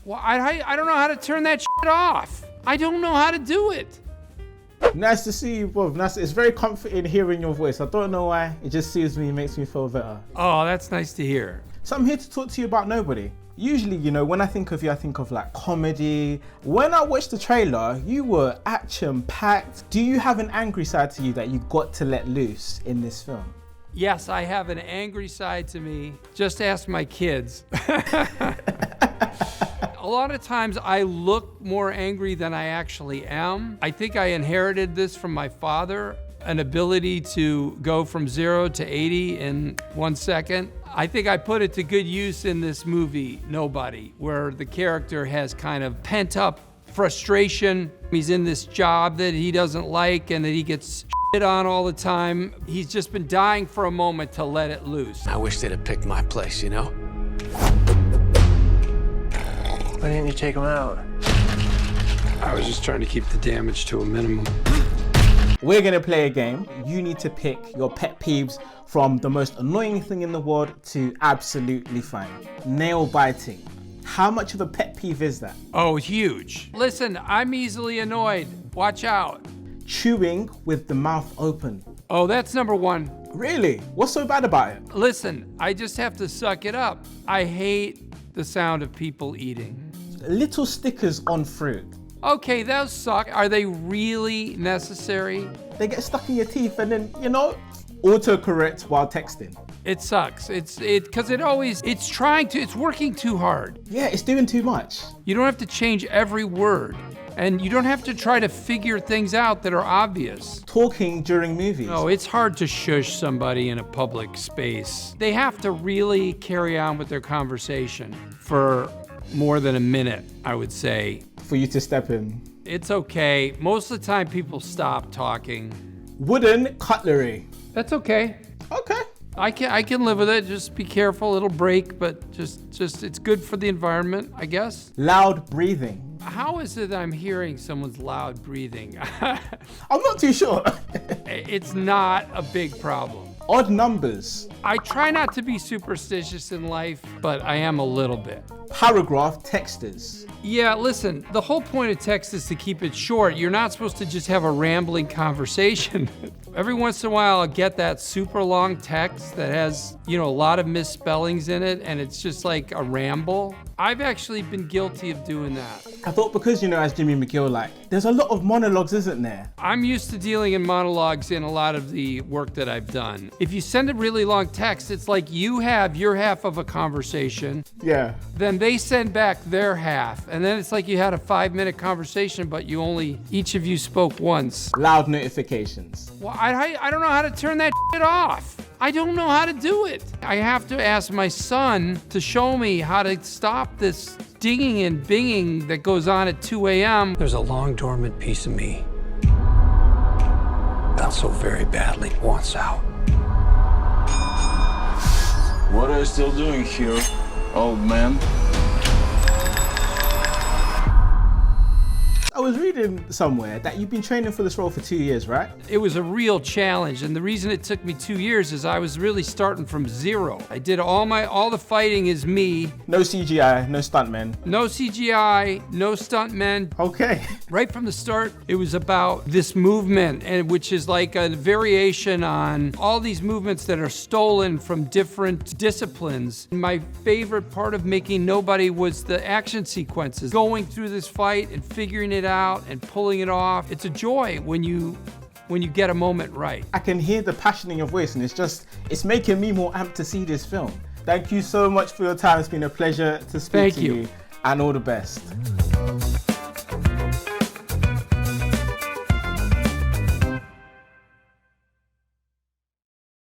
Well, I don't know how to turn that shit off. I don't know how to do it. Nice to see you, Bob. Nice. It's very comforting hearing your voice. I don't know why. It just soothes me, makes me feel better. Oh, that's nice to hear. So I'm here to talk to you about Nobody. Usually, you know, when I think of you, I think of like comedy. When I watched the trailer, you were action-packed. Do you have an angry side to you that you got to let loose in this film? Yes, I have an angry side to me. Just ask my kids. A lot of times I look more angry than I actually am. I think I inherited this from my father, an ability to go from 0 to 80 in 1 second. I think I put it to good use in this movie, Nobody, where the character has kind of pent up frustration. He's in this job that he doesn't like and that he gets shit on all the time. He's just been dying for a moment to let it loose. I wish they'd have picked my place, you know? Why didn't you take him out? I was just trying to keep the damage to a minimum. We're gonna play a game. You need to pick your pet peeves from the most annoying thing in the world to absolutely fine. Nail biting. How much of a pet peeve is that? Oh, huge. Listen, I'm easily annoyed. Watch out. Chewing with the mouth open. Oh, that's number 1. Really? What's so bad about it? Listen, I just have to suck it up. I hate the sound of people eating. Little stickers on fruit. Okay, those suck. Are they really necessary? They get stuck in your teeth and then, you know, autocorrect while texting. It sucks. It's working too hard. Yeah, it's doing too much. You don't have to change every word. And you don't have to try to figure things out that are obvious. Talking during movies. No, it's hard to shush somebody in a public space. They have to really carry on with their conversation for more than a minute, I would say. For you to step in. It's okay. Most of the time people stop talking. Wooden cutlery. That's okay. Okay. I can live with it. Just be careful. It'll break, but just it's good for the environment, I guess. Loud breathing. How is it I'm hearing someone's loud breathing? I'm not too sure. It's not a big problem. Odd numbers. I try not to be superstitious in life, but I am a little bit. Paragraph texters. Yeah, listen, the whole point of text is to keep it short. You're not supposed to just have a rambling conversation. Every once in a while, I'll get that super long text that has, you know, a lot of misspellings in it, and it's just like a ramble. I've actually been guilty of doing that. I thought because, you know, as Jimmy McGill, like, there's a lot of monologues, isn't there? I'm used to dealing in monologues in a lot of the work that I've done. If you send a really long text, it's like you have your half of a conversation. Yeah. Then they send back their half. And then it's like you had a 5-minute conversation, but each of you spoke once. Loud notifications. Well, I don't know how to turn that shit off. I don't know how to do it. I have to ask my son to show me how to stop this dinging and binging that goes on at 2 a.m. There's a long dormant piece of me that so very badly wants out. What are you still doing here, old man? I was reading somewhere that you've been training for this role for 2 years, right? It was a real challenge, and the reason it took me 2 years is I was really starting from zero. I did all the fighting is me. No CGI, no stuntmen. No CGI, no stuntmen. Okay. Right from the start, it was about this movement, and which is like a variation on all these movements that are stolen from different disciplines. My favorite part of making Nobody was the action sequences. Going through this fight and figuring it out and pulling it off. It's a joy when you get a moment right. I can hear the passion in your voice, and it's making me more amped to see this film. Thank you so much for your time. It's been a pleasure to speak to you. And all the best.